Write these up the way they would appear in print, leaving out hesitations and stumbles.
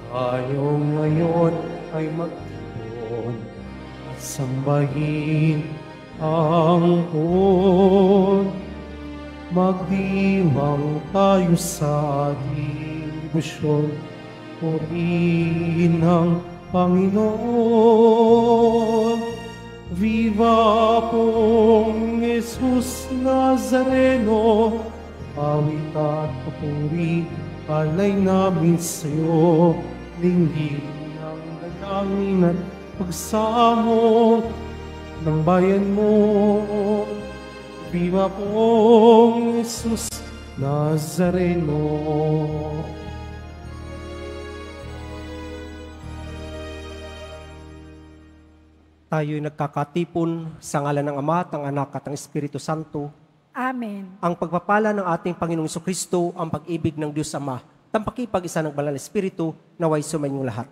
Tayo ngayon ay magtipon at sambahin ang Panginoon. Magdiwang tayo sa ating debosyon, purihin ang Panginoon. Viva pong Jesus Nazareno, awit at papuri, alay namin sa'yo, linggin ng dalangin at pagsamo ng bayan mo. Viva pong Jesus Nazareno. Tayo'y nagkakatipon sa ngalan ng Ama at ng Anak at ng Espiritu Santo. Amen. Ang pagpapala ng ating Panginoong Jesucristo, ang pag-ibig ng Diyos Ama, tampakipag-isa ng Banal na Espiritu, naway sumainyo lahat.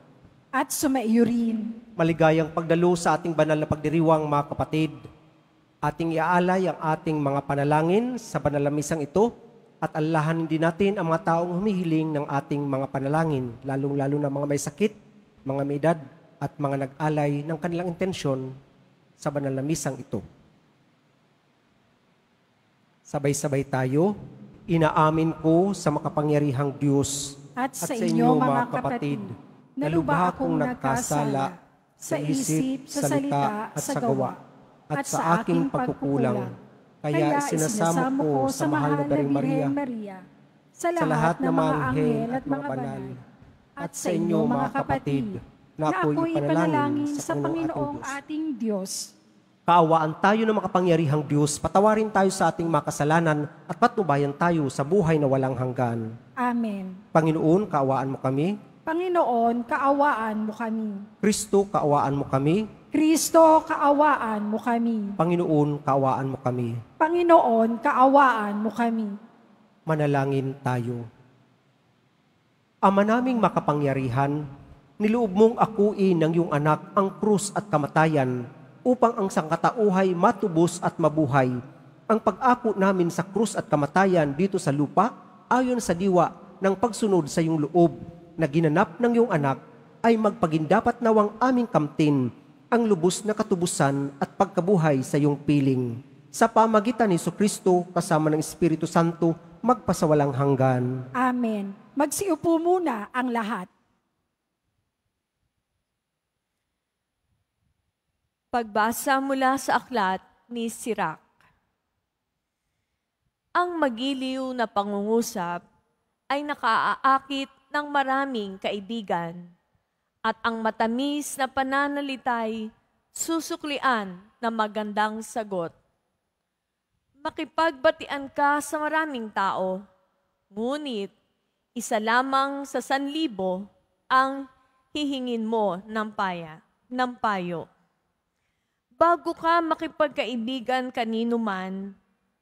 At sumaiyo rin. Maligayang pagdalo sa ating banal na pagdiriwang, mga kapatid. Ating iaalay ang ating mga panalangin sa banal na misang ito at alalahanin din natin ang mga taong humihiling ng ating mga panalangin, lalong-lalo na mga may sakit, mga may edad, at mga nag-alay ng kanilang intensyon sa banal na misang ito. Sabay-sabay tayo, inaamin ko sa makapangyarihang Diyos At sa inyo mga kapatid, na lubha akong nagkasala sa isip, sa salita, at sa gawa, at sa aking pagkukulang. Kaya sinasamo ko sa mahal na Birheng Maria, sa lahat ng mga anghel at mga banal, at sa inyo mga kapatid, na ako'y ipanalangin sa Panginoong ating Diyos. Kaawaan tayo ng makapangyarihang Diyos, patawarin tayo sa ating mga kasalanan at patnubayan tayo sa buhay na walang hanggan. Amen. Panginoon, kaawaan mo kami. Panginoon, kaawaan mo kami. Kristo, kaawaan mo kami. Kristo, kaawaan mo kami. Panginoon, kaawaan mo kami. Panginoon, kaawaan mo kami. Manalangin tayo. Ama naming makapangyarihan, niloob mong akuin ng iyong anak ang krus at kamatayan upang ang sangkatauhay matubos at mabuhay. Ang pag-ako namin sa krus at kamatayan dito sa lupa ayon sa diwa ng pagsunod sa iyong loob na ginanap ng iyong anak ay magpagindapat nawang aming kamtin ang lubos na katubusan at pagkabuhay sa iyong piling. Sa pamagitan ni Jesucristo kasama ng Espiritu Santo magpasawalang hanggan. Amen. Magsiupo muna ang lahat. Pagbasa mula sa aklat ni Sirach. Ang magiliw na pangungusap ay nakaaakit ng maraming kaibigan, at ang matamis na pananalitay susuklian na magandang sagot. Makipagbatian ka sa maraming tao, ngunit isa lamang sa 1,000 ang hihingin mo ng payo. Bago ka makipagkaibigan kanino man,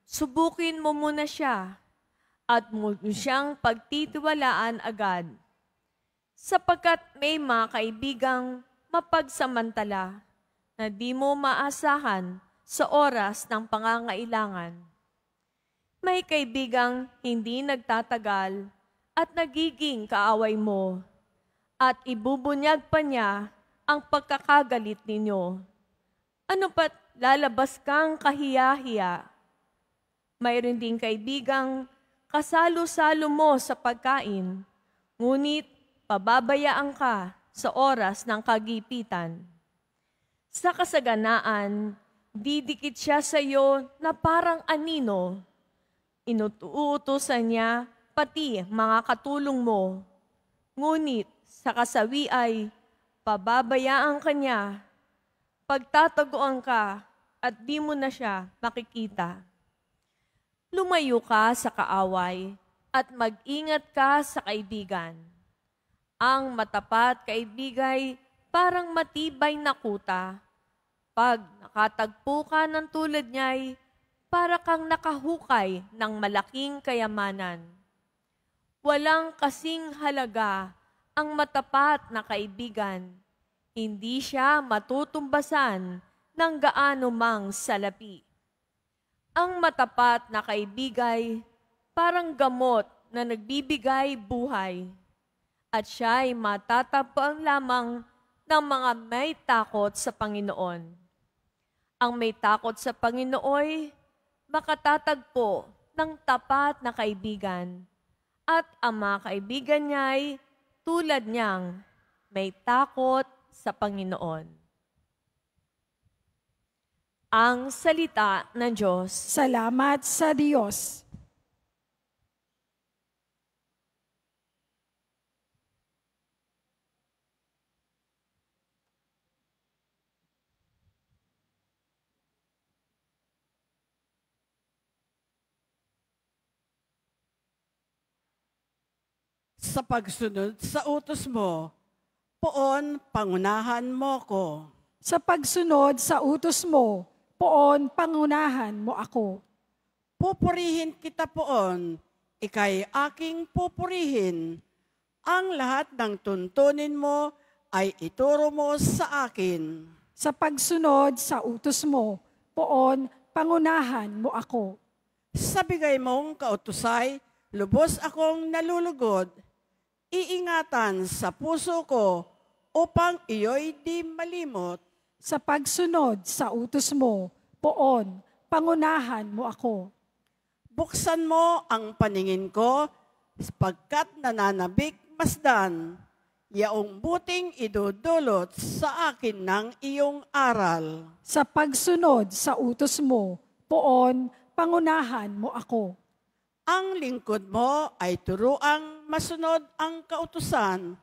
subukin mo muna siya at mo siyang pagtitiwalaan agad. Sapagkat may mga kaibigang mapagsamantala na di mo maasahan sa oras ng pangangailangan. May kaibigang hindi nagtatagal at nagiging kaaway mo at ibubunyag pa niya ang pagkakagalit ninyo. Ano pat lalabas kang kahiya-hiya? Mayroon ding kaibigang kasalo-salo mo sa pagkain, ngunit pababayaan ka sa oras ng kagipitan. Sa kasaganaan, didikit siya sa iyo na parang anino. Inutuutosan niya pati mga katulong mo, ngunit sa kasawi ay pababayaan ka niya. Pagtataguan ka at di mo na siya makikita. Lumayo ka sa kaaway at mag-ingat ka sa kaibigan. Ang matapat kaibigay parang matibay na kuta. Pag nakatagpo ka ng tulad niya'y para kang nakahukay ng malaking kayamanan. Walang kasing halaga ang matapat na kaibigan. Hindi siya matutumbasan ng gaano mang salapi. Ang matapat na kaibigay, parang gamot na nagbibigay buhay. at siya ay matatagpuan lamang ng mga may takot sa Panginoon. Ang may takot sa Panginooy makatatagpo ng tapat na kaibigan, at ang mga kaibigan niya'y tulad niyang may takot sa Panginoon. Ang salita ng Diyos. Salamat sa Diyos. Sa pagsunod sa utos mo, poon pangunahan mo ko. Sa pagsunod sa utos mo, poon pangunahan mo ako. Pupurihin kita poon, ikay aking pupurihin. Ang lahat ng tuntunin mo ay ituro mo sa akin. Sa pagsunod sa utos mo, poon pangunahan mo ako. Sa bigay mong kautusay, lubos akong nalulugod. Iingatan sa puso ko upang iyo'y di malimot. Sa pagsunod sa utos mo, poon pangunahan mo ako. Buksan mo ang paningin ko, pagkat nananabik masdan. Yaong buting idudulot sa akin ng iyong aral. Sa pagsunod sa utos mo, poon pangunahan mo ako. Ang lingkod mo ay turuang masunod ang kautusan.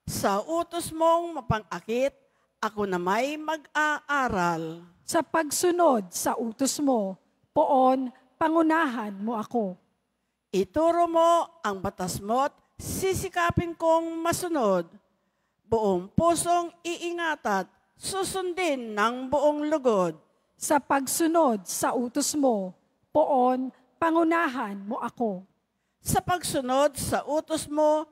Sa utos mong mapang-akit, ako na may mag-aaral. Sa pagsunod sa utos mo, poon pangunahan mo ako. Ituro mo ang batas mo't sisikapin kong masunod. Buong pusong iingatat, susundin ng buong lugod. Sa pagsunod sa utos mo, poon pangunahan mo ako. Sa pagsunod sa utos mo,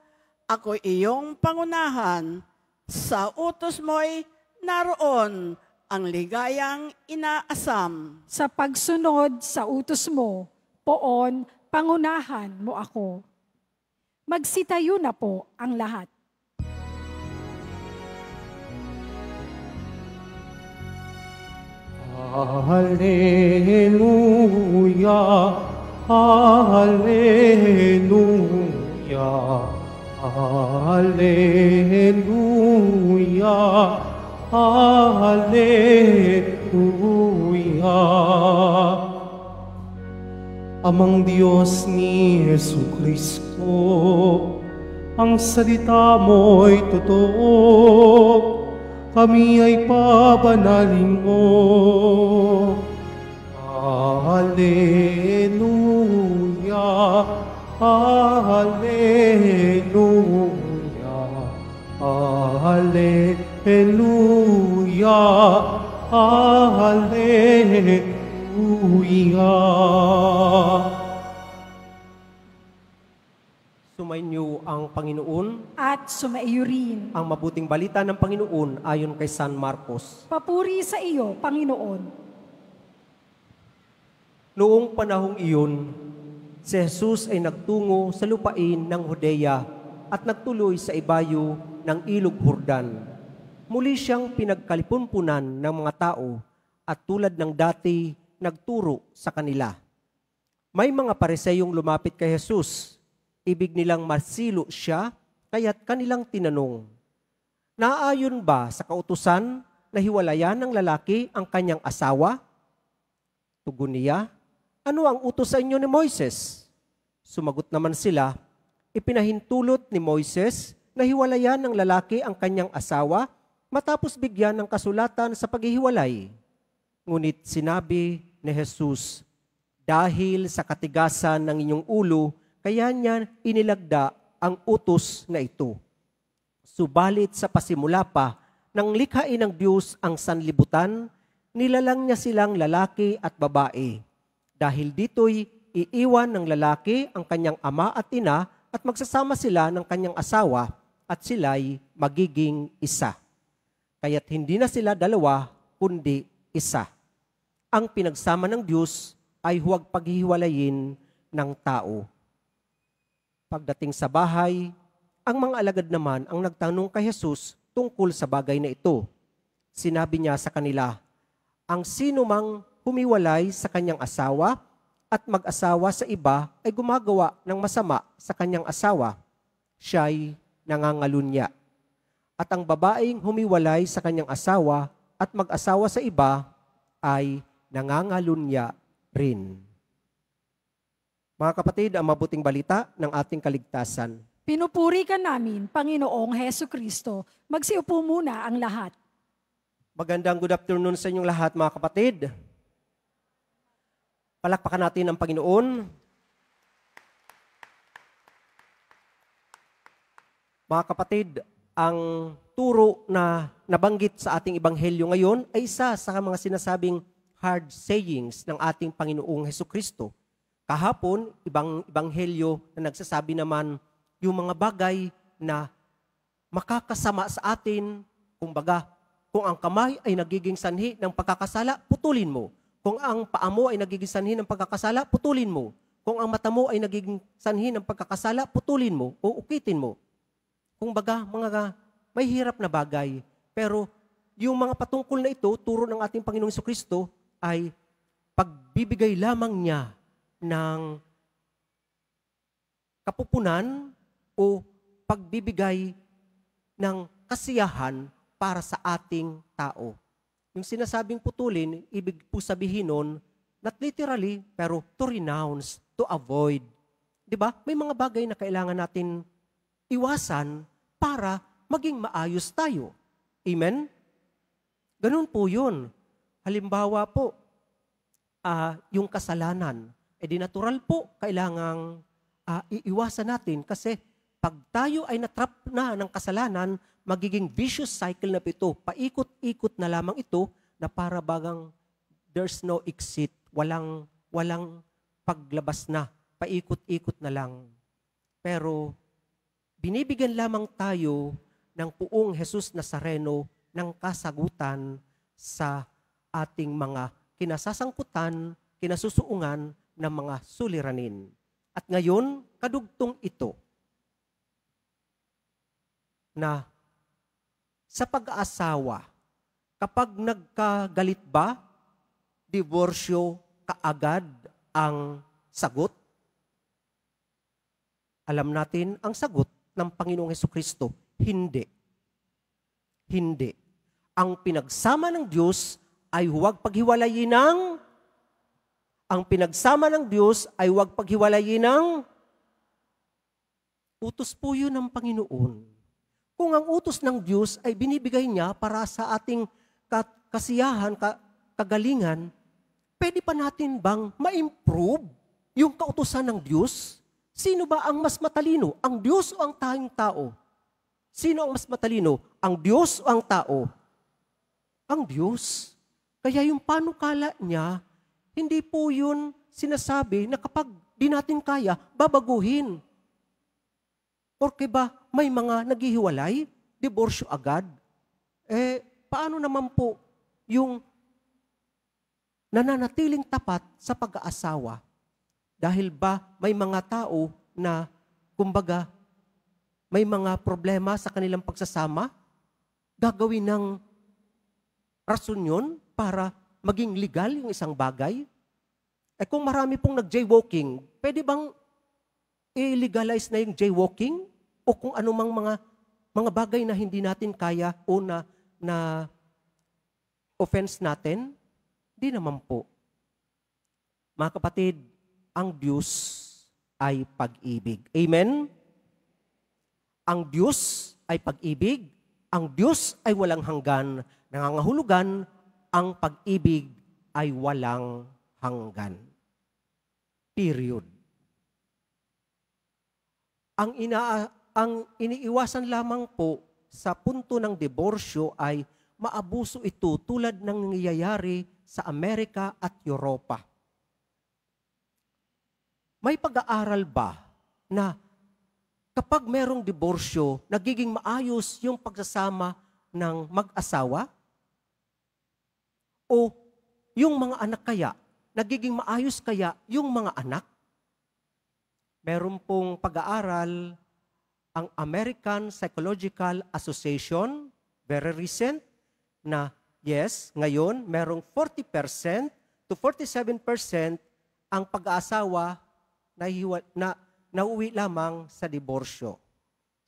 ako iyong pangunahan. Sa utos mo'y naroon ang ligayang inaasam. Sa pagsunod sa utos mo, poon pangunahan mo ako. Magsitayo na po ang lahat. Hallelujah, Hallelujah, Hallelujah, Hallelujah. Amang Diyos ni Jesucristo, ang salita mo'y totoo, kami ay pabanalin mo. Hallelujah, Hallelujah, Hallelujah, Hallelujah. Sumainyo ang Panginoon. At sumaiyo rin. Ang mabuting balita ng Panginoon ayon kay San Marcos. Papuri sa iyo, Panginoon. Noong panahong iyon, si Jesus ay nagtungo sa lupain ng Judea at nagtuloy sa ibayo ng Ilog Jordan. Muli siyang pinagkalipunpunan ng mga tao at tulad ng dati, nagturo sa kanila. May mga Pariseyong lumapit kay Jesus. Ibig nilang masilo siya, kaya't kanilang tinanong, "Naayon ba sa kautusan na hiwalayan ng lalaki ang kanyang asawa?" Tugon niya, "Ano ang utos sa inyo ni Moises?" Sumagot naman sila, "Ipinahintulot ni Moises na hiwalayan ng lalaki ang kanyang asawa matapos bigyan ng kasulatan sa paghihiwalay." Ngunit sinabi ni Jesus, "Dahil sa katigasan ng inyong ulo, kaya niya inilagda ang utos na ito. Subalit sa pasimula pa, nang likhain ng Diyos ang sanlibutan, nilalang niya silang lalaki at babae. Dahil dito'y iiwan ng lalaki ang kanyang ama at ina at magsasama sila ng kanyang asawa at sila'y magiging isa. Kaya't hindi na sila dalawa, kundi isa. Ang pinagsama ng Diyos ay huwag paghihiwalayin ng tao." Pagdating sa bahay, Ang mga alagad naman ang nagtanong kay Jesus tungkol sa bagay na ito. Sinabi niya sa kanila, ang sino mang humiwalay sa kanyang asawa at mag-asawa sa iba ay gumagawa ng masama sa kanyang asawa. Siya'y nangangalunya. At ang babaeng humiwalay sa kanyang asawa at mag-asawa sa iba ay nangangalunya rin. Mga kapatid, ang mabuting balita ng ating kaligtasan. Pinupuri ka namin, Panginoong Hesu Kristo. Magsiupo muna ang lahat. Magandang good afternoon sa inyong lahat, mga kapatid. Palakpakan natin ang Panginoon. Mga kapatid, ang turo na nabanggit sa ating ebanghelyo ngayon ay isa sa mga sinasabing hard sayings ng ating Panginoong Hesu Kristo. Kahapon, ibang ebanghelyo na nagsasabi naman yung mga bagay na makakasama sa atin, kumbaga, kung ang kamay ay nagiging sanhi ng pagkakasala, putulin mo. Kung ang paa mo ay nagiging sanhi ng pagkakasala, putulin mo. Kung ang mata mo ay nagiging sanhi ng pagkakasala, putulin mo o ukitin mo. Kumbaga, mga may hirap na bagay. Pero yung mga patungkol na ito, turo ng ating Panginoong Jesucristo, ay pagbibigay lamang niya ng kapupunan o pagbibigay ng kasiyahan para sa ating tao. Yung sinasabing putulin, ibig po sabihin nun, not literally, pero to renounce, to avoid. Diba? May mga bagay na kailangan natin iwasan para maging maayos tayo. Amen? Ganun po yun. Halimbawa po, yung kasalanan, di natural po, kailangang iiwasan natin kasi pag tayo ay natrap na ng kasalanan, magiging vicious cycle na ito. Paikot-ikot na lamang ito na para bagang there's no exit. Walang paglabas na. Paikot-ikot na lang. Pero binibigyan lamang tayo ng Poong Jesus Nazareno ng kasagutan sa ating mga kinasasangkutan, kinasusuungan ng mga suliranin. At ngayon, kadugtong ito na sa pag-aasawa, kapag nagkagalit ba, diborsyo kaagad ang sagot? Alam natin ang sagot ng Panginoong Jesucristo, hindi. Hindi. Ang pinagsama ng Diyos ay huwag paghiwalayin ng utos po yun ng Panginoon. Kung ang utos ng Diyos ay binibigay niya para sa ating kasiyahan, kagalingan, pwede pa natin bang ma-improve yung kautusan ng Diyos? Sino ba ang mas matalino? Ang Diyos o ang tayong tao? Sino ang mas matalino? Ang Diyos o ang tao? Ang Diyos. Kaya yung panukala niya, hindi po yun sinasabi na kapag di natin kaya, babaguhin. Porque ba may mga naghihiwalay, diborsyo agad? Paano naman po yung nananatiling tapat sa pag-aasawa? Dahil ba may mga tao na, kumbaga, may mga problema sa kanilang pagsasama? Gagawin ng rason yun para maging legal yung isang bagay? Kung marami pong nag-jaywalking, pwede bang i-legalize na yung jaywalking? O kung anumang mga bagay na hindi natin kaya o na offense natin? Di naman po. Mga kapatid, ang Diyos ay pag-ibig. Amen? Ang Diyos ay pag-ibig. Ang Diyos ay walang hanggan. Nangangahulugan, ang pag-ibig ay walang hanggan. Period. Ang iniiwasan lamang po sa punto ng diborsyo ay maabuso ito tulad ng nangyayari sa Amerika at Europa. May pag-aaral ba na kapag merong diborsyo, nagiging maayos yung pagsasama ng mag-asawa? O yung mga anak kaya, nagiging maayos kaya yung mga anak? Meron pong pag-aaral ang American Psychological Association, very recent, na yes, ngayon, merong 40% to 47% ang pag-aasawa na nauwi lamang sa diborsyo.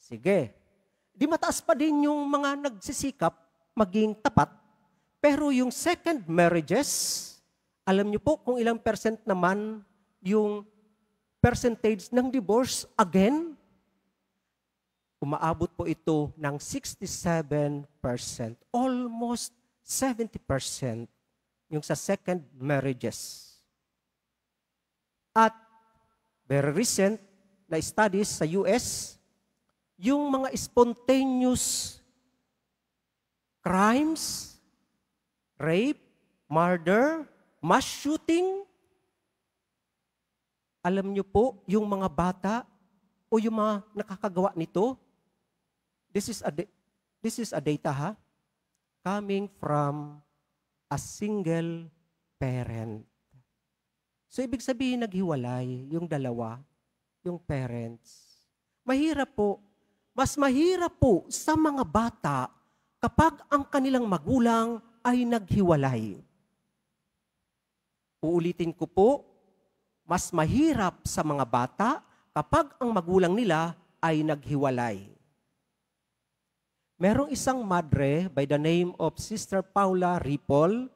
Sige, di mataas pa din yung mga nagsisikap maging tapat, pero yung second marriages, alam niyo po kung ilang percent naman yung percentage ng divorce again? Umaabot po ito ng 67%. Almost 70% yung sa second marriages. At very recent na studies sa US, yung mga spontaneous crimes, rape, murder, mass shooting, alam niyo po, yung mga bata o yung mga nakakagawa nito, this is a data coming from a single parent. So ibig sabihin naghiwalay yung dalawa, yung parents. Mahirap po, mas mahirap po sa mga bata kapag ang kanilang magulang ay naghiwalay. Uulitin ko po, mas mahirap sa mga bata kapag ang magulang nila ay naghiwalay. Merong isang madre by the name of Sister Paula Ripoll.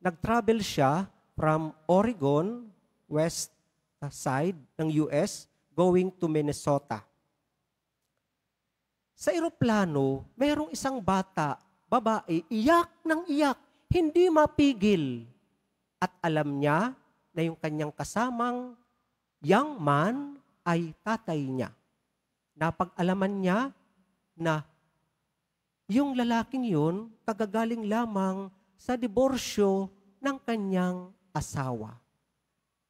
Nag-travel siya from Oregon, west side ng US, going to Minnesota. Sa eroplano, merong isang bata, babae, iyak ng iyak, hindi mapigil. At alam niya na yung kanyang kasamang young man ay tatay niya. Napag-alaman niya na yung lalaking yun, kagagaling lamang sa diborsyo ng kanyang asawa.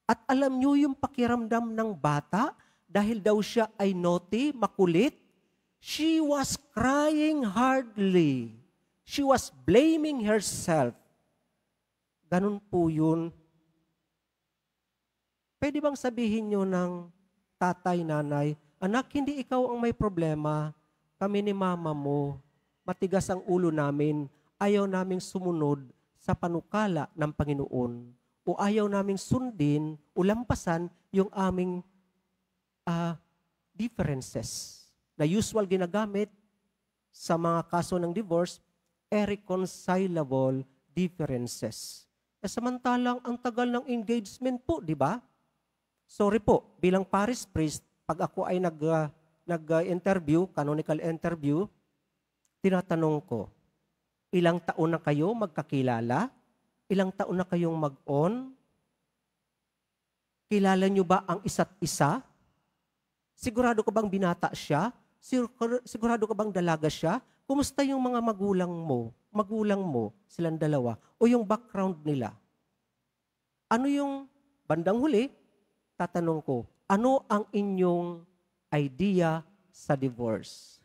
At alam niyo yung pakiramdam ng bata, dahil daw siya ay naughty, makulit, she was crying hardly. She was blaming herself. Ganun po yun. Pwede bang sabihin nyo ng tatay, nanay, anak, hindi ikaw ang may problema, kami ni mama mo, matigas ang ulo namin, ayaw naming sumunod sa panukala ng Panginoon, o ayaw naming sundin o lampasan yung aming differences na usual ginagamit sa mga kaso ng divorce, irreconcilable differences. Samantalang ang tagal ng engagement po, di ba? Sorry po, bilang parish priest, pag ako ay nag-interview, canonical interview, tinatanong ko, ilang taon na kayo magkakilala? Ilang taon na kayong mag-on? Kilala nyo ba ang isa't isa? Sigurado ka bang binata siya? Sigurado ka bang dalaga siya? Kumusta yung mga magulang mo, silang dalawa, o yung background nila? Ano yung bandang huli? Tatanong ko, ano ang inyong idea sa divorce?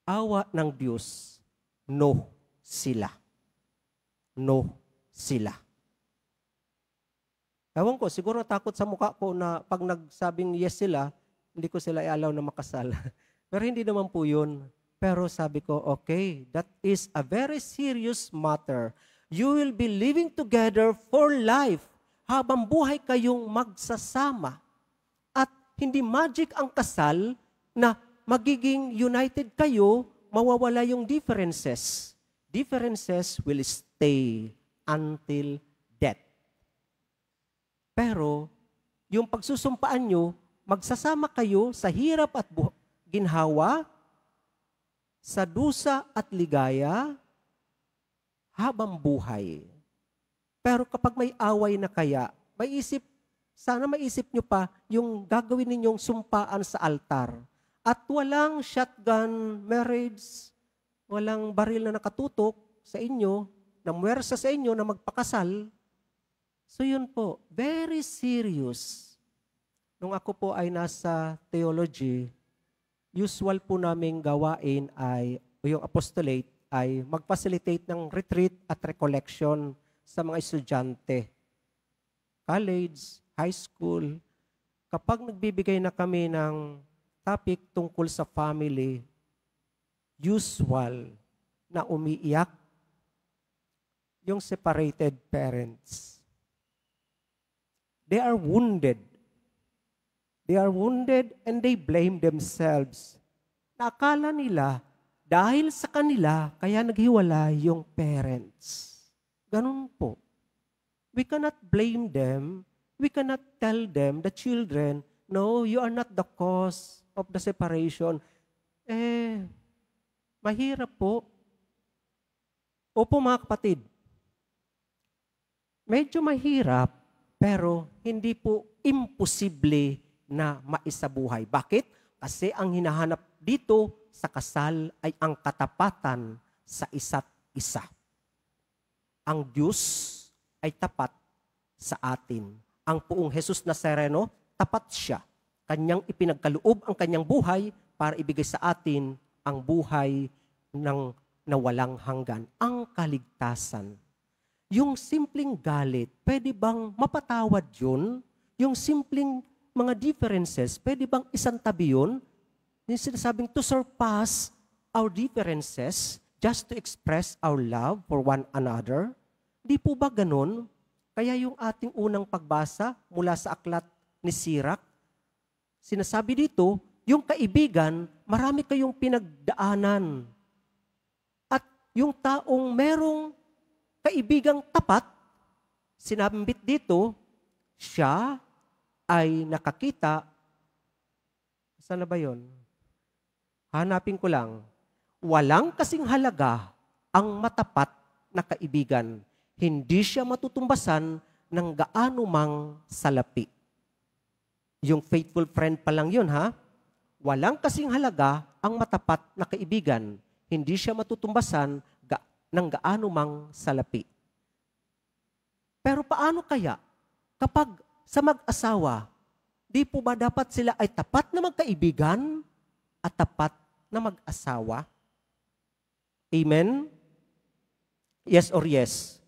Awa ng Diyos, no sila. No sila. Ewan ko, siguro takot sa mukha ko na pag nagsabing yes sila, hindi ko sila i-allow na makasal. Pero hindi naman po yun. Pero sabi ko, okay, that is a very serious matter. You will be living together for life habang buhay kayong magsasama. At hindi magic ang kasal na magiging united kayo, mawawala yung differences. Differences will stay until death. Pero, yung pagsusumpaan nyo, magsasama kayo sa hirap at ginhawa, sa dusa at ligaya, habang buhay. Pero kapag may away na kaya, sana maisip nyo pa yung gagawin ninyong sumpaan sa altar. At walang shotgun marriage, walang baril na nakatutok sa inyo, na muwersa sa inyo na magpakasal. So yun po, very serious. Nung ako po ay nasa theology, usual po naming gawain ay, o yung apostolate, ay mag-facilitate ng retreat at recollection sa mga estudyante. College, high school, kapag nagbibigay na kami ng topic tungkol sa family, usual na umiiyak yung separated parents. They are wounded. They are wounded and they blame themselves. Nakala nila, dahil sa kanila, kaya naghiwalay yung parents. Ganun po. We cannot blame them. We cannot tell them, the children, no, you are not the cause of the separation. Mahirap po. Opo mga kapatid, medyo mahirap, pero hindi po imposible na maisabuhay. Bakit? Kasi ang hinahanap dito sa kasal ay ang katapatan sa isa't isa. Ang Diyos ay tapat sa atin. Ang poong Jesus Nazareno, tapat siya. Kanyang ipinagkaloob ang kanyang buhay para ibigay sa atin ang buhay ng nawalang hanggan, ang kaligtasan. Yung simpleng galit, pwede bang mapatawad yun? Yung simpleng mga differences, pwede bang isantabi yun? Yung sinasabing to surpass our differences just to express our love for one another? Di po ba ganun? Kaya yung ating unang pagbasa mula sa aklat ni Sirach, sinasabi dito, yung kaibigan, marami kayong pinagdaanan. At yung taong merong kaibigang tapat, sinabit dito, siya ay nakakita, saan na ba yun? Hanapin ko lang. Walang kasing halaga ang matapat na kaibigan. Hindi siya matutumbasan ng gaano mang salapi. Yung faithful friend pa lang yun, ha? Walang kasing halaga ang matapat na kaibigan. Hindi siya matutumbasan ng gaano mang salapi. Pero paano kaya kapag sa mag-asawa, di po ba dapat sila ay tapat na magkaibigan at tapat na mag-asawa? Amen? Yes or yes?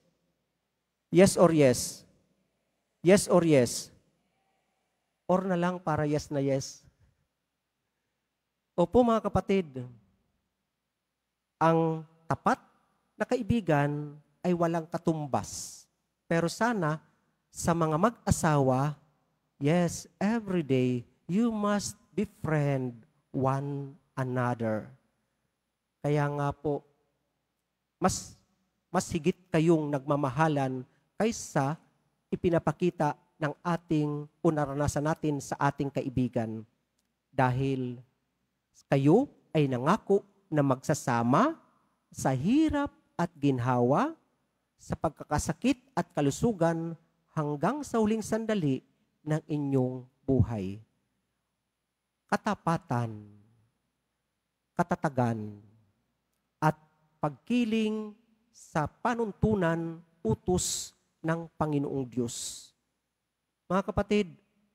Yes or yes? Yes or yes? Or na lang para yes na yes? Opo mga kapatid, ang tapat na kaibigan ay walang katumbas. Pero sana sa mga mag-asawa, yes, every day, you must befriend one another. Kaya nga po, mas higit kayong nagmamahalan kaysa ipinapakita ng ating o naranasan natin sa ating kaibigan. Dahil kayo ay nangako na magsasama sa hirap at ginhawa, sa pagkakasakit at kalusugan hanggang sa huling sandali ng inyong buhay. Katapatan, katatagan, at pagkiling sa panuntunan, utos ng Panginoong Diyos. Mga kapatid,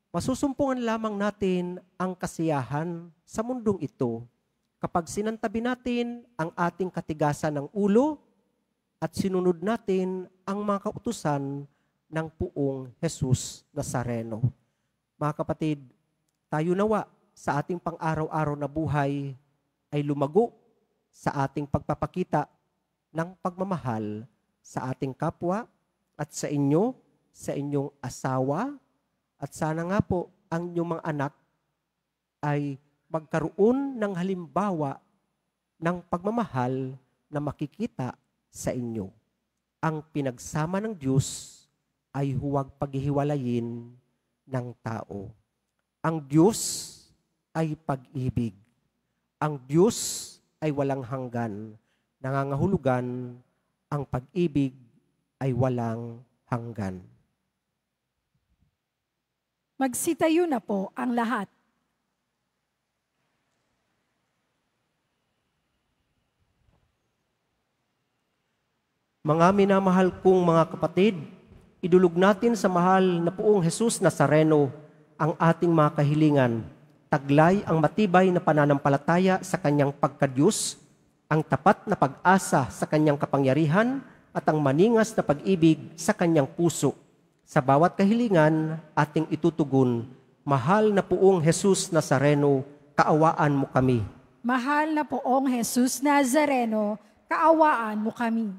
masusumpungan lamang natin ang kasiyahan sa mundong ito kapag sinantabi natin ang ating katigasan ng ulo at sinunod natin ang mga kautusan ng poong Jesus Nazareno. Mga kapatid, tayo nawa sa ating pang-araw-araw na buhay ay lumago sa ating pagpapakita ng pagmamahal sa ating kapwa at sa inyo, sa inyong asawa, at sana nga po ang inyong mga anak ay magkaroon ng halimbawa ng pagmamahal na makikita sa inyo. Ang pinagsama ng Diyos ay huwag paghihiwalayin ng tao. Ang Diyos ay pag-ibig. Ang Diyos ay walang hanggan. Nangangahulugan, ang pag-ibig ay walang hanggan. Magsitayo na po ang lahat. Mga minamahal kong mga kapatid, idulog natin sa mahal na poong Jesus Nazareno ang ating mga kahilingan. Taglay ang matibay na pananampalataya sa kanyang pagka-Diyos, ang tapat na pag-asa sa kanyang kapangyarihan, at ang maningas na pag-ibig sa kanyang puso. Sa bawat kahilingan, ating itutugon, mahal na poong Jesus Nazareno, kaawaan mo kami. Mahal na Poong Jesus Nazareno, kaawaan mo kami.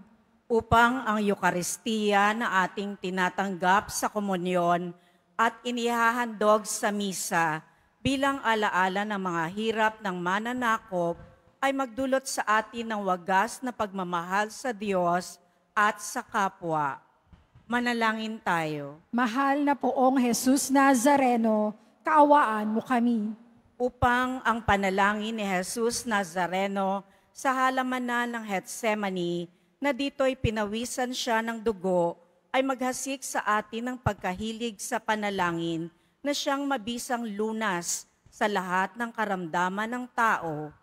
Upang ang Eukaristiya na ating tinatanggap sa komunyon at inihahandog sa misa bilang alaala ng mga hirap ng mananakop ay magdulot sa atin ng wagas na pagmamahal sa Diyos at sa kapwa. Manalangin tayo. Mahal na Poong Jesus Nazareno, kaawaan mo kami. Upang ang panalangin ni Jesus Nazareno sa halamanan ng Getsemani, na dito'y pinawisan siya ng dugo, ay maghasik sa atin ng pagkahilig sa panalangin na siyang mabisang lunas sa lahat ng karamdaman ng tao.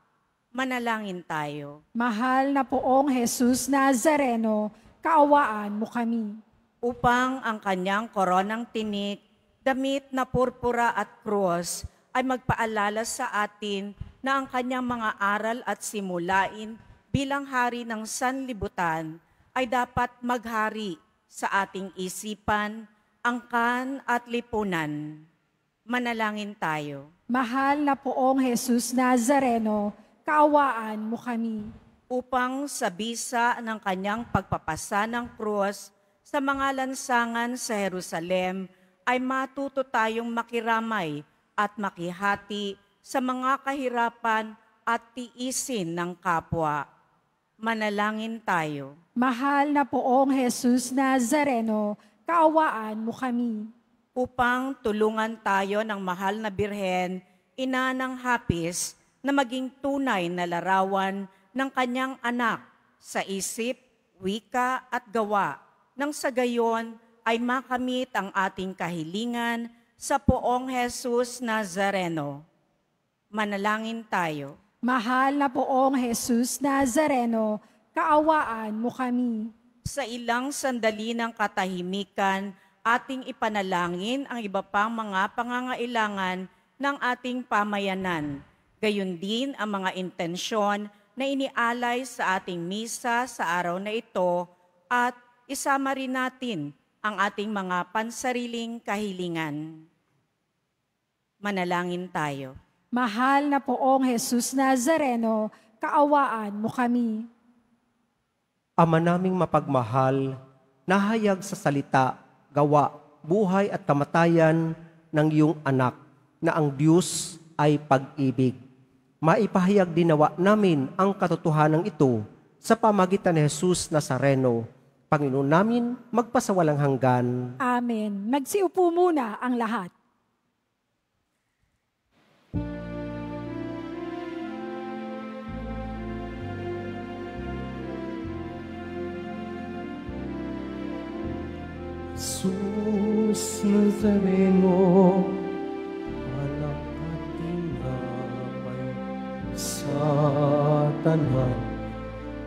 Manalangin tayo. Mahal na Poong Jesus Nazareno, kaawaan mo kami. Upang ang kanyang koronang tinik, damit na purpura at krus, ay magpaalala sa atin na ang kanyang mga aral at simulain bilang hari ng sanlibutan ay dapat maghari sa ating isipan, angkan at lipunan. Manalangin tayo. Mahal na Poong Jesus Nazareno, kaawaan mo kami. Upang sa bisa ng kanyang pagpapasa ng krus sa mga lansangan sa Jerusalem ay matuto tayong makiramay at makihati sa mga kahirapan at tiisin ng kapwa. Manalangin tayo. Mahal na Poong Jesus Nazareno, kaawaan mo kami. Upang tulungan tayo ng mahal na Birhen, ina ng Hapis, na maging tunay na larawan ng kanyang anak sa isip, wika at gawa, nang sa gayon ay makamit ang ating kahilingan sa Poong Jesus Nazareno. Manalangin tayo. Mahal na Poong Jesus Nazareno, kaawaan mo kami. Sa ilang sandali ng katahimikan, ating ipanalangin ang iba pang mga pangangailangan ng ating pamayanan. Gayon din ang mga intensyon na inialay sa ating misa sa araw na ito at isama rin natin ang ating mga pansariling kahilingan. Manalangin tayo. Mahal na Poong Jesus Nazareno, kaawaan mo kami. Ama naming mapagmahal, nahayag sa salita, gawa, buhay at kamatayan ng iyong anak, na ang Diyos ay pag-ibig. Maipahayag dinawa namin ang katotohanan ito sa pamagitan ni Jesus Nazareno, Panginoon namin, magpasawalang hanggan. Amen. Magsiupo muna ang lahat. Jesus Nazareno, anak at tinapay sa tanan,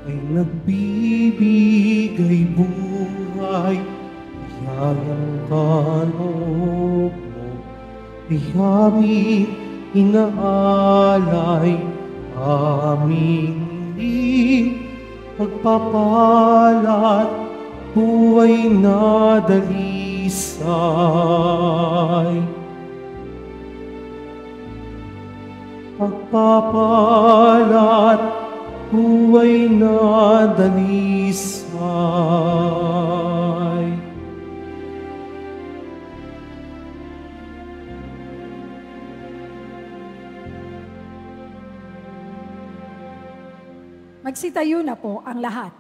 ay nagbibigay buhay, biyayang kaloob mo, ay aming inaalay, aming hindi pagpapalat, buhay na dalisay. Pagpapalat, buhay na dalisay. Magsitayo na po ang lahat.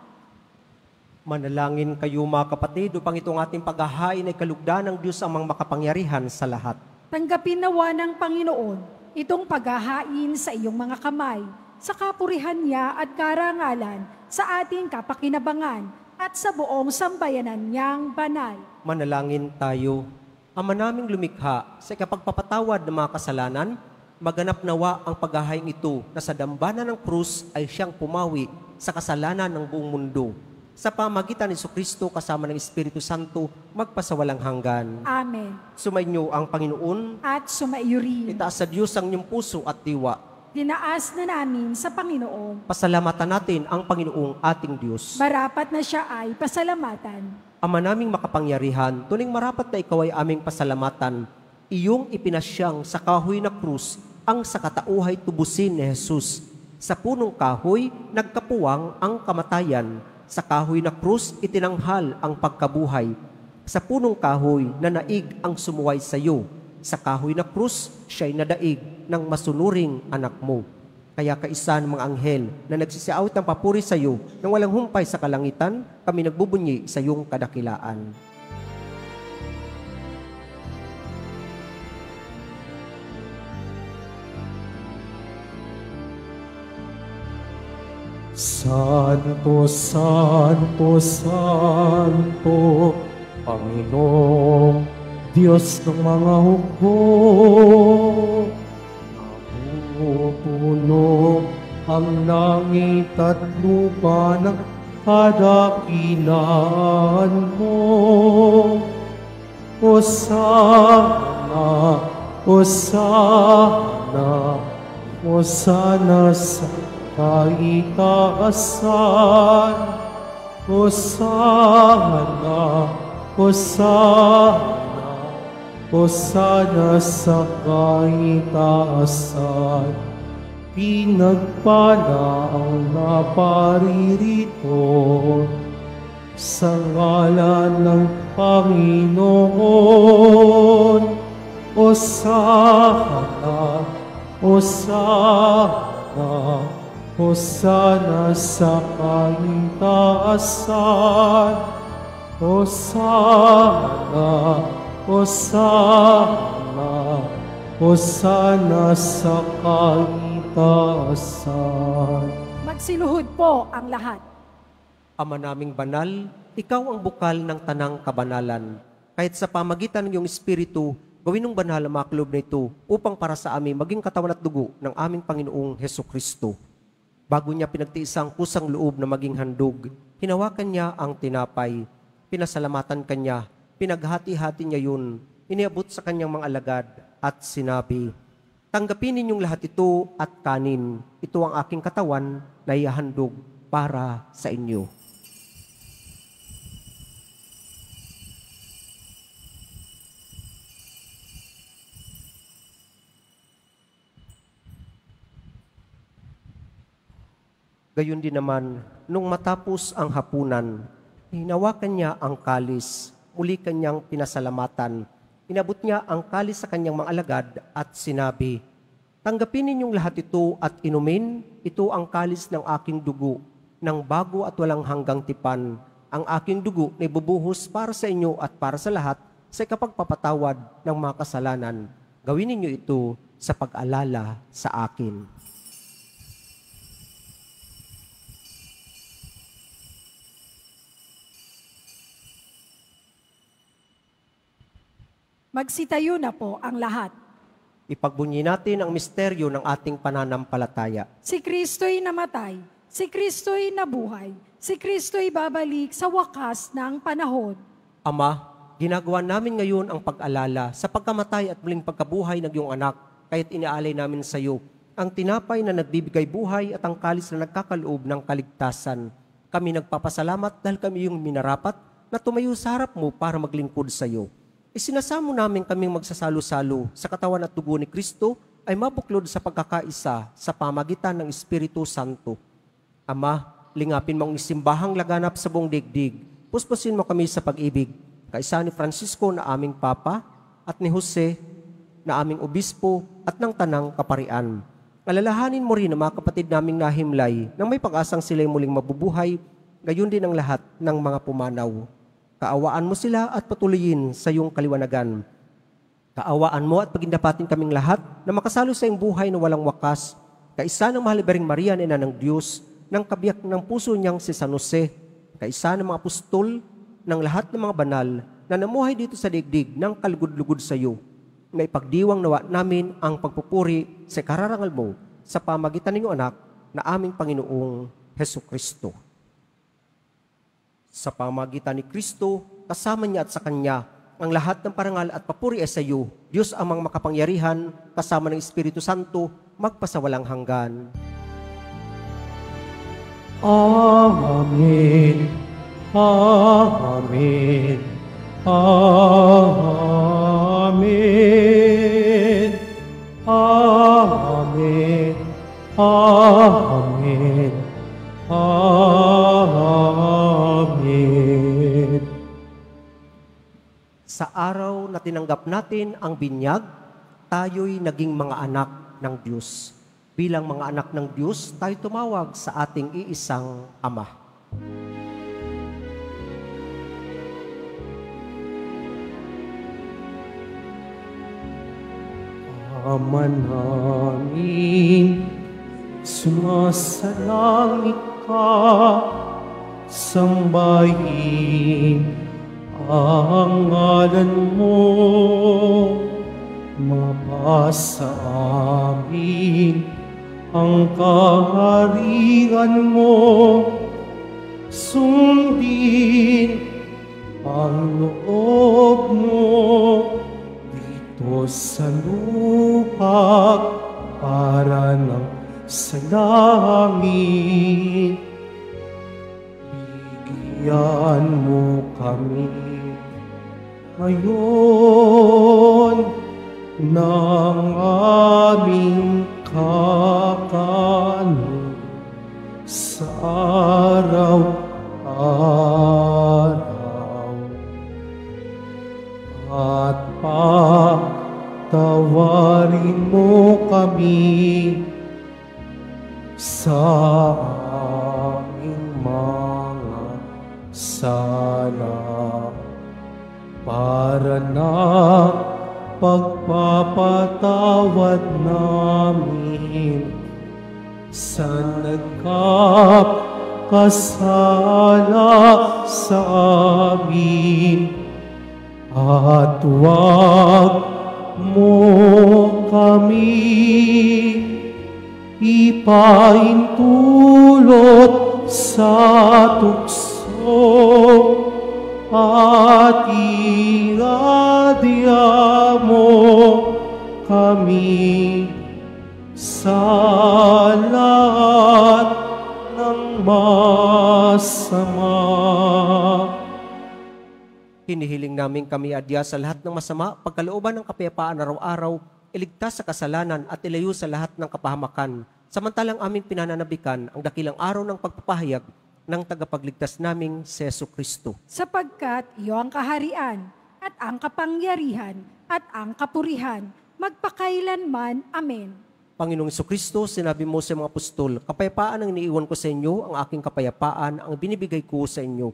Manalangin kayo mga kapatid upang itong ating paghahain ay kalugdan ng Diyos ang mga makapangyarihan sa lahat. Tanggapin nawa ng Panginoon itong paghahain sa iyong mga kamay, sa kapurihan niya at karangalan, sa ating kapakinabangan at sa buong sambayanan niyang banal. Manalangin tayo. Ama naming lumikha sa kapagpapatawad ng mga kasalanan, maganap nawa ang paghahain ito na sa dambana ng krus ay siyang pumawi sa kasalanan ng buong mundo. Sa pamagitan ni Jesucristo kasama ng Espiritu Santo, magpasawalang hanggan. Amen. Sumainyo ang Panginoon, At sumaiyo rin. itaas sa Diyos ang inyong puso at diwa. Dinaas na namin sa Panginoon. Pasalamatan natin ang Panginoong ating Diyos. Marapat na siya ay pasalamatan. Ama naming makapangyarihan, tuling marapat na ikaw ay aming pasalamatan. Iyong ipinasyang sa kahoy na krus ang sa katauhay tubusin ni Jesus. Sa punong kahoy, nagkapuwang ang kamatayan. Sa kahoy na krus, itinanghal ang pagkabuhay. Sa punong kahoy, nanaig ang sumuway sa iyo. Sa kahoy na krus, siya'y nadaig ng masunuring anak mo. Kaya kaisa ng mga anghel na nagsisiawit ng papuri sa iyo nang walang humpay sa kalangitan, kami nagbubunyi sa iyong kadakilaan. Santo, Santo, Santo, Panginoong Diyos ng mga hukbo. Napupuno ang langit at lupa ng kadakilaan mo. Hosana, Hosana, Hosana sa kaitaasan. Hosana, Hosana, Hosana sa kaitaasan. Pinagpala ang naparirito sa ngalan ng Panginoon. Hosana, Hosana, Hosana sa kaitaasan. Hosana, Hosana, Hosana sa kaitaasan. Magsiluhod po ang lahat. Ama naming banal, ikaw ang bukal ng tanang kabanalan. Kahit sa pamagitan ng iyong Espiritu, gawin ng banal ang mga kulob na ito upang para sa amin maging katawan at dugo ng aming Panginoong Hesukristo. Bago niya pinagtiisang kusang loob na maging handog, hinawakan niya ang tinapay, pinasalamatan kanya, pinaghati-hati niya yun, iniabot sa kanyang mga alagad at sinabi, "Tanggapin ninyong lahat ito at kanin. Ito ang aking katawan na ihahandog para sa inyo." Gayon din naman, nung matapos ang hapunan, hinawakan niya ang kalis, muli kanyang pinasalamatan. Inabot niya ang kalis sa kanyang mga alagad at sinabi, "Tanggapin ninyong lahat ito at inumin, ito ang kalis ng aking dugo, ng bago at walang hanggang tipan. Ang aking dugo na ibubuhos para sa inyo at para sa lahat sa ikapagpapatawad ng mga kasalanan. Gawin ninyo ito sa pag-alala sa akin." Magsitayo na po ang lahat. Ipagbunyi natin ang misteryo ng ating pananampalataya. Si Kristo'y namatay, si Kristo'y nabuhay, si Kristo'y babalik sa wakas ng panahon. Ama, ginagawa namin ngayon ang pag-alala sa pagkamatay at muling pagkabuhay ng iyong anak, kaya't inaalay namin sa iyo ang tinapay na nagbibigay buhay at ang kalis na nagkakaloob ng kaligtasan. Kami nagpapasalamat dahil kami yung minarapat na tumayo sa harap mo para maglingkod sa iyo. Isinasamo namin kaming magsasalo-salo sa katawan at dugo ni Kristo ay mabuklod sa pagkakaisa sa pamagitan ng Espiritu Santo. Ama, lingapin mo ang isimbahang laganap sa buong digdig. Puspusin mo kami sa pag-ibig. Kaisa ni Francisco na aming Papa at ni Jose na aming Obispo at ng Tanang Kaparian. Alalahanin mo rin ang mga kapatid naming nahimlay nang may pag-asang sila'y muling mabubuhay, gayon din ang lahat ng mga pumanaw. Kaawaan mo sila at patuloyin sa iyong kaliwanagan. Kaawaan mo at pagindapatin kaming lahat na makasalo sa iyong buhay na walang wakas. Kaisa ng mahal na Birheng Maria na ina ng Diyos, ng kabiyak ng puso niyang si San Jose, kaisa ng mga apostol, ng lahat ng mga banal na namuhay dito sa digdig ng kalugod-lugod sa iyo, na ipagdiwang nawa namin ang pagpupuri sa kararangal mo sa pamagitan ng iyong anak na aming Panginoong Hesukristo. Sa pamagitan ni Kristo, kasama niya at sa Kanya, ang lahat ng parangal at papuri ay sa iyo, Diyos amang makapangyarihan, kasama ng Espiritu Santo, magpasawalang hanggan. Amen. Amen. Amen. Amen. Amen. Amen. Sa araw na tinanggap natin ang binyag, tayo'y naging mga anak ng Diyos. Bilang mga anak ng Diyos, tayo tumawag sa ating iisang Ama. Ama namin, sumasalangit ka, sambahin ang ngalan mo, mapasa amin ang kaharian mo, sundin ang loob mo dito sa lupa para ng sa langit. Bigyan mo kami ngayon ng aming kakanin sa araw-araw. At patawarin mo kami sa aming mga sala para na pagpapatawad namin sa nagkakasala sa amin. At huwag mo kami ipaintulot sa tukso at iradya mo kami sa lahat ng masama. Hinihiling namin kami adya sa lahat ng masama, pagkalooban ng kapayapaan araw-araw, iligtas sa kasalanan at ilayo sa lahat ng kapahamakan. Samantalang aming pinananabikan ang dakilang araw ng pagpapahayag ng tagapagligtas naming si Jesucristo. Sapagkat iyo ang kaharian at ang kapangyarihan at ang kapurihan magpakailanman. Amen. Panginoong Jesucristo, sinabi mo sa mga apostol, kapayapaan ang iniiwan ko sa inyo, ang aking kapayapaan ang binibigay ko sa inyo.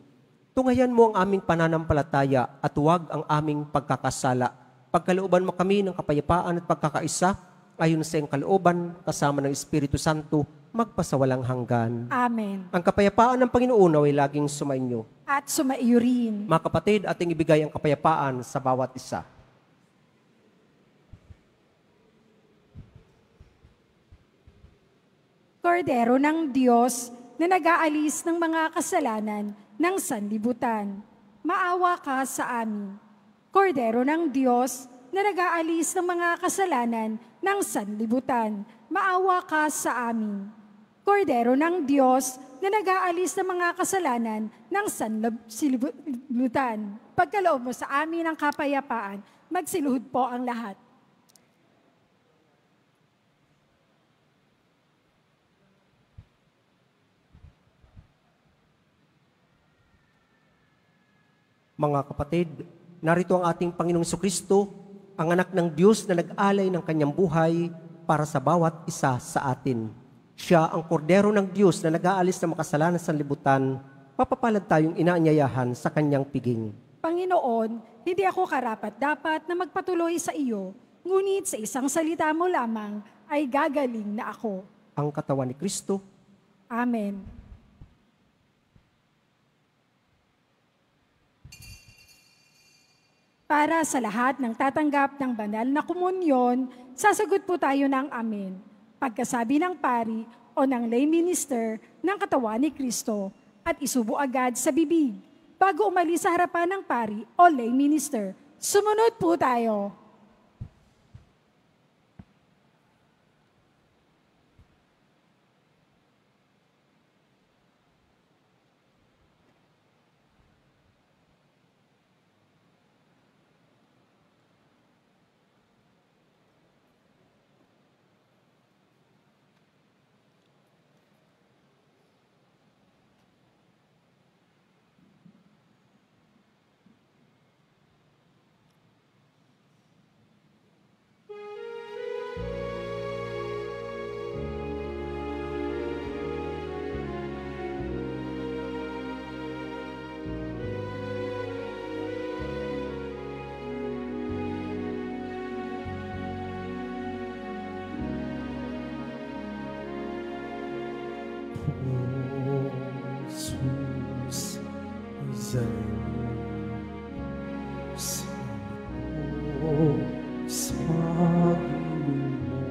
Tunghayan mo ang aming pananampalataya at huwag ang aming pagkakasala. Pagkalooban mo kami ng kapayapaan at pagkakaisa, ayon sa iyong kalooban, kasama ng Espiritu Santo, magpasawalang hanggan. Amen. Ang kapayapaan ng Panginoon ay laging sumainyo. At sumaiyo rin. Mga kapatid, ating ibigay ang kapayapaan sa bawat isa. Kordero ng Diyos na nag-aalis ng mga kasalanan ng sanlibutan, maawa ka sa amin. Kordero ng Diyos na nag-aalis ng mga kasalanan ng sanlibutan, maawa ka sa amin. Kordero ng Diyos na nag-aalis ng mga kasalanan ng sanlibutan, pagkaloob mo sa amin ang kapayapaan, magsiluhod po ang lahat. Mga kapatid, narito ang ating Panginoong Jesucristo, ang anak ng Diyos na nag-alay ng kanyang buhay para sa bawat isa sa atin. Siya ang kordero ng Diyos na nag-aalis ng makasalanan sa libutan, papapalad tayong inaanyayahan sa kanyang piging. Panginoon, hindi ako karapat-dapat na magpatuloy sa iyo, ngunit sa isang salita mo lamang ay gagaling na ako. Ang katawan ni Kristo. Amen. Para sa lahat ng tatanggap ng banal na komunyon, sasagot po tayo ng amen. Pagkasabi ng pari o ng lay minister ng katawan ni Kristo at isubo agad sa bibig. Bago umalis sa harapan ng pari o lay minister, sumunod po tayo. Nazareno, salamat po sa pag-ibig mo.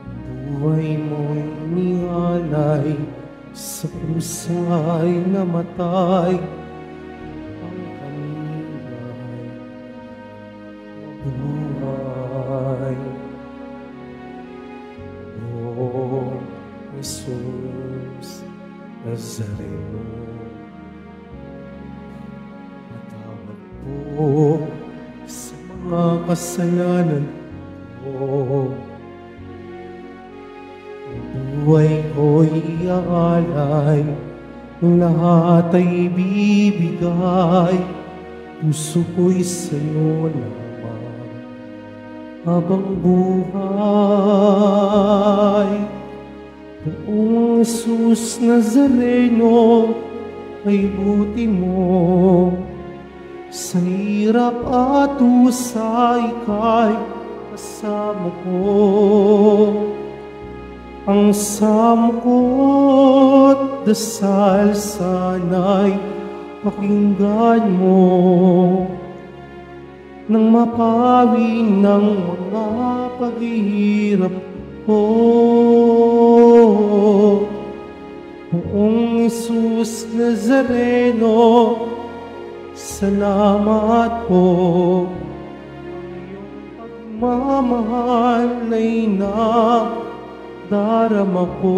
Ang buhay mo'y nialay, sa krusay namatay, ang kanila'y buhay. O Jesus Nazareno, patawad po sa mga kasalanan ko. Buhay ko'y iaalay, lahat ay bibigay, puso ko'y sa'yo lamang habang buhay. Buong Jesus Nazareno, ay buti mo, sa hirap at usay kay kasama ko. Ang samkot dasal sana'y pakinggan mo, nang mapawi ng mga paghihirap ko. Buong Jesus Nazareno, salamat po. Ang iyong pagmamahal ay darama ko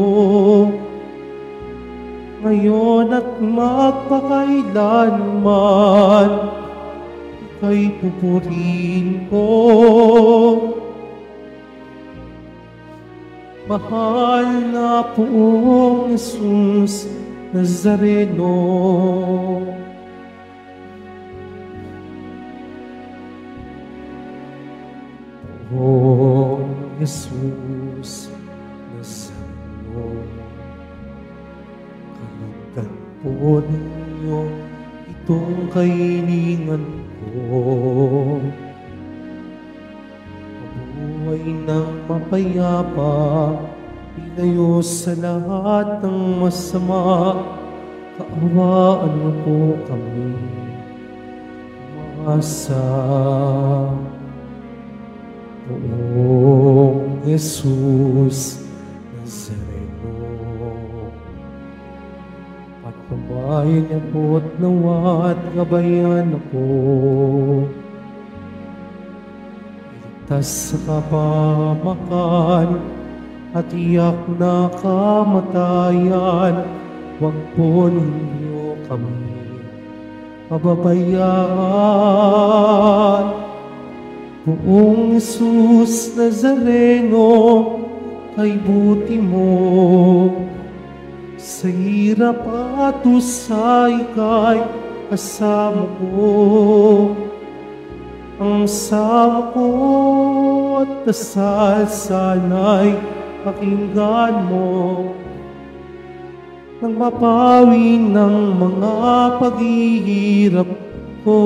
ngayon at magpakailanman, ika'y pupurihin ko. Mahal na poong Jesus Nazareno, poong Jesus Nazareno, kalugdan po ninyo itong kailangan ko. Mabuhay ng mapayapa, ilayo sa lahat ng masama, kaawaan mo po kami, umasa. Poong Jesus Nazareno, patnubayan niya po't nawa at gabayan ako, iligtas sa kapamakan at iyak na kamatayan. Huwag po ninyo kami pababayaan. Buong Jesus Nazareno, kay buti mo, sa hirap at usay kay kasama ko. Ang sama ko at dasal sana'y pakinggan mo, nang mapawi ng mga paghihirap ko.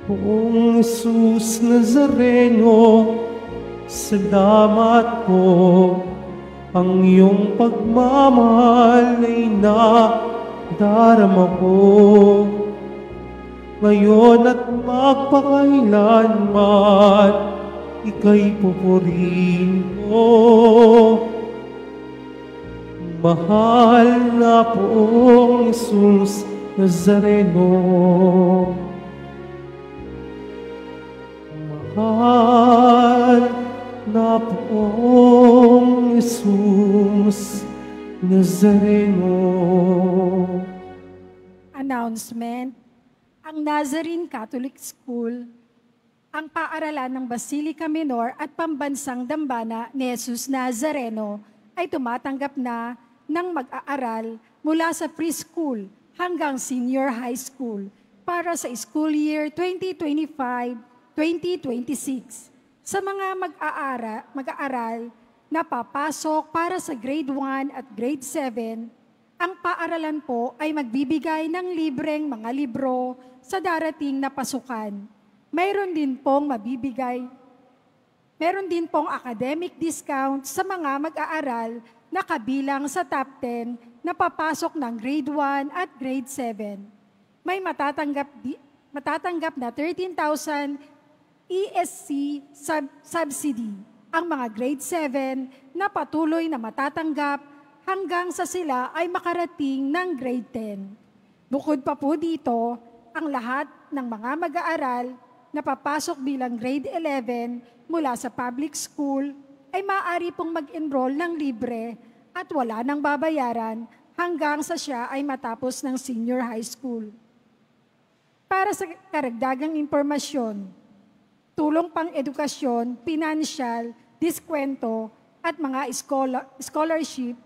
Poong Jesus Nazareno, salamat po. Ang iyong pagmamahal ay darama ko ngayon at magpakailanman, ika'y pupurihin ko. Mahal na poong Jesus Nazareno, mahal na poong Jesus Nazareno. Announcement. Ang Nazarene Catholic School, ang paaralan ng Basilica Minor at Pambansang Dambana ni Jesus Nazareno ay tumatanggap na ng mag-aaral mula sa preschool hanggang senior high school para sa school year 2025-2026. Sa mga mag-aaral na papasok para sa grade 1 at grade 7, ang paaralan po ay magbibigay ng libreng mga libro sa darating na pasukan. Mayroon din pong mabibigay Meron din pong academic discount sa mga mag-aaral na kabilang sa top 10 na papasok ng grade 1 at grade 7. May matatanggap na 13,000 ESC subsidy ang mga grade 7 na patuloy na matatanggap hanggang sa sila ay makarating ng grade 10. Bukod pa po dito, ang lahat ng mga mag-aaral na papasok bilang grade 11 mula sa public school ay maaari pong mag-enroll ng libre at wala nang babayaran hanggang sa siya ay matapos ng senior high school. Para sa karagdagang impormasyon, tulong pang edukasyon, pinansyal, diskwento, at mga scholarship,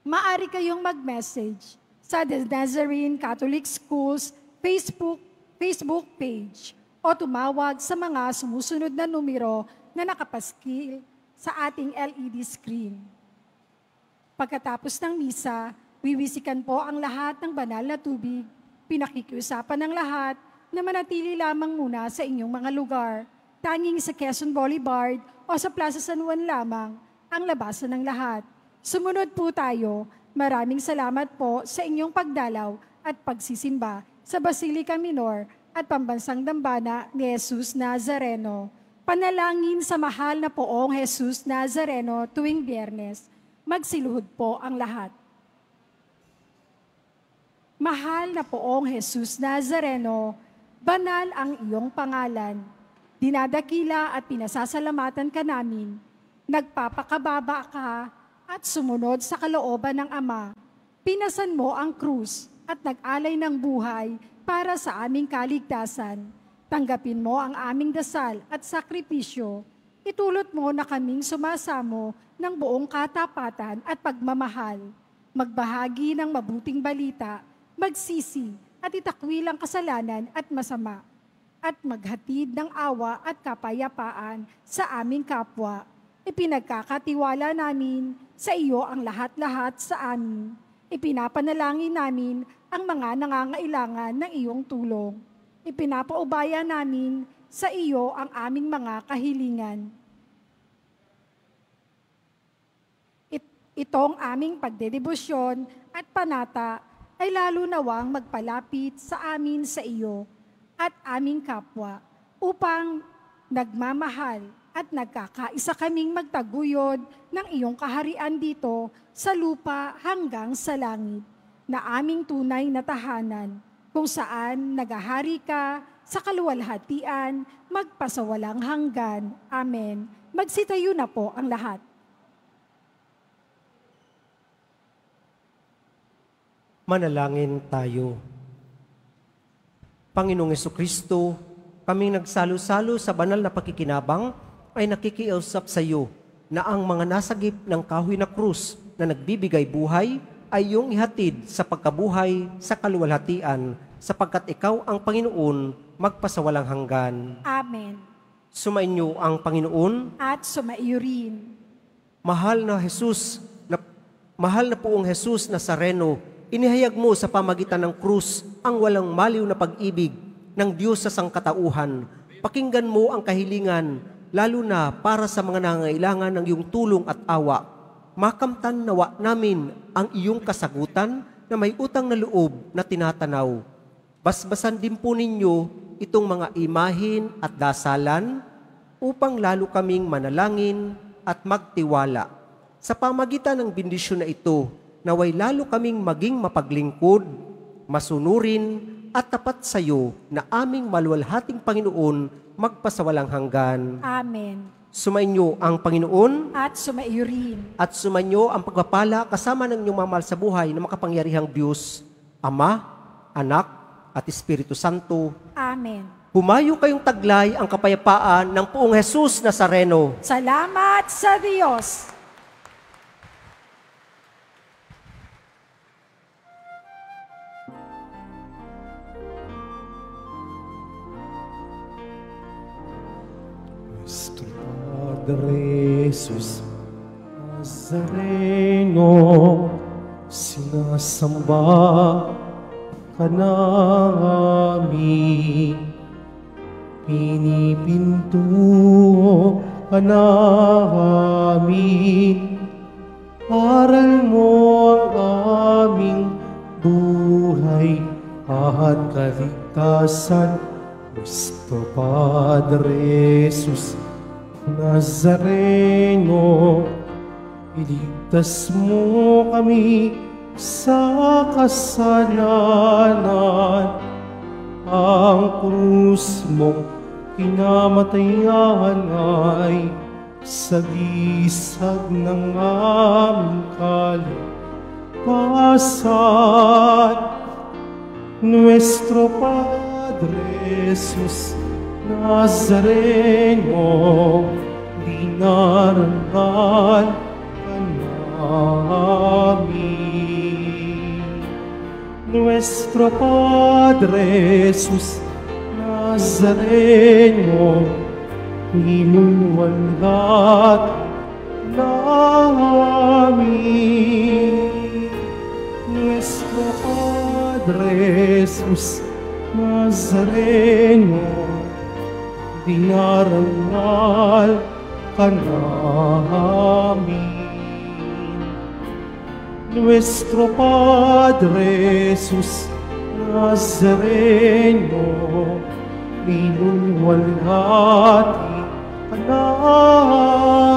maaari kayong mag-message sa The Nazarene Catholic Schools Facebook page o tumawag sa mga sumusunod na numero na nakapaskil sa ating LED screen. Pagkatapos ng misa, wiwisikan po ang lahat ng banal na tubig. Pinakikiusapan ng lahat na manatili lamang muna sa inyong mga lugar. Tanging sa Quezon Boulevard o sa Plaza San Juan lamang ang labasan ng lahat. Sumunod po tayo. Maraming salamat po sa inyong pagdalaw at pagsisimba sa Basilica Minor at Pambansang Dambana ni Jesus Nazareno. Panalangin sa mahal na poong Jesus Nazareno tuwing Biyernes. Magsiluhod po ang lahat. Mahal na poong Jesus Nazareno, banal ang iyong pangalan. Dinadakila at pinasasalamatan ka namin. Nagpapakababa ka at sumunod sa kalooban ng Ama. Pinasan mo ang krus at nag-alay ng buhay para sa aming kaligtasan. Tanggapin mo ang aming dasal at sakripisyo. Itulot mo na kaming sumasamo ng buong katapatan at pagmamahal. Magbahagi ng mabuting balita, magsisi at itakwil ang kasalanan at masama, at maghatid ng awa at kapayapaan sa aming kapwa. Ipinagkakatiwala namin sa iyo ang lahat-lahat sa amin. Ipinapanalangin namin ang mga nangangailangan ng iyong tulong. Ipinapaubaya namin sa iyo ang aming mga kahilingan. Itong aming pagdedebosyon at panata ay lalo nawang magpalapit sa amin sa iyo at aming kapwa upang nagmamahal at nagkakaisa kaming magtaguyod ng iyong kaharian dito sa lupa hanggang sa langit, na aming tunay na tahanan, kung saan nagahari ka sa kaluwalhatian, magpasawalang hanggan. Amen. Magsitayo na po ang lahat. Manalangin tayo. Panginoong Jesucristo, kaming nagsalo-salo sa banal na pakikinabang ay nakikiusap sa iyo na ang mga nasagip ng kahoy na krus na nagbibigay buhay ay iyong ihatid sa pagkabuhay sa kaluwalhatian, sapagkat ikaw ang Panginoon magpasawalang hanggan. Amen. Sumainyo ang Panginoon At sumaiyo rin. Mahal na poong Jesus Nazareno, inihayag mo sa pamagitan ng krus ang walang maliw na pag-ibig ng Diyos sa sangkatauhan. Pakinggan mo ang kahilingan, lalo na para sa mga nangangailangan ng iyong tulong at awa. Makamtan nawa namin ang iyong kasagutan na may utang na loob na tinatanaw. Basbasan din po ninyo itong mga imahin at dasalan upang lalo kaming manalangin at magtiwala. Sa pamagitan ng bendisyon na ito, naway lalo kaming maging mapaglingkod, masunurin at tapat sa iyo na aming maluwalhating Panginoon magpasawalang hanggan. Amen. Sumainyo ang Panginoon At sumaiyo rin. at sumainyo ang pagpapala kasama ng inyong mamahal sa buhay na makapangyarihang Diyos, Ama, Anak, at Espiritu Santo. Amen. Humayo kayong taglay ang kapayapaan ng poong Jesus Nazareno. Salamat sa Diyos. Nuestro Padre Jesus Nazareno, sinasamba ka namin, pinipinto ka namin. Aral mo ang aming buhay at kaligtasan. Kristo Padre Jesus Nazareno, iligtas mo kami sa kasalanan. Ang krus mong kinamatayan ay sagisag ng aming kalikasan. Nuestro Padre Jesus Nazareno, dinarangal ka namin. Nuestro Padre Jesus Nazareno, inuwalat namin. Nuestro Padre Jesus Nazareno, dinarangal ka namin. Nuestro Padre Jesus Nazareno, inuwalhati ka namin.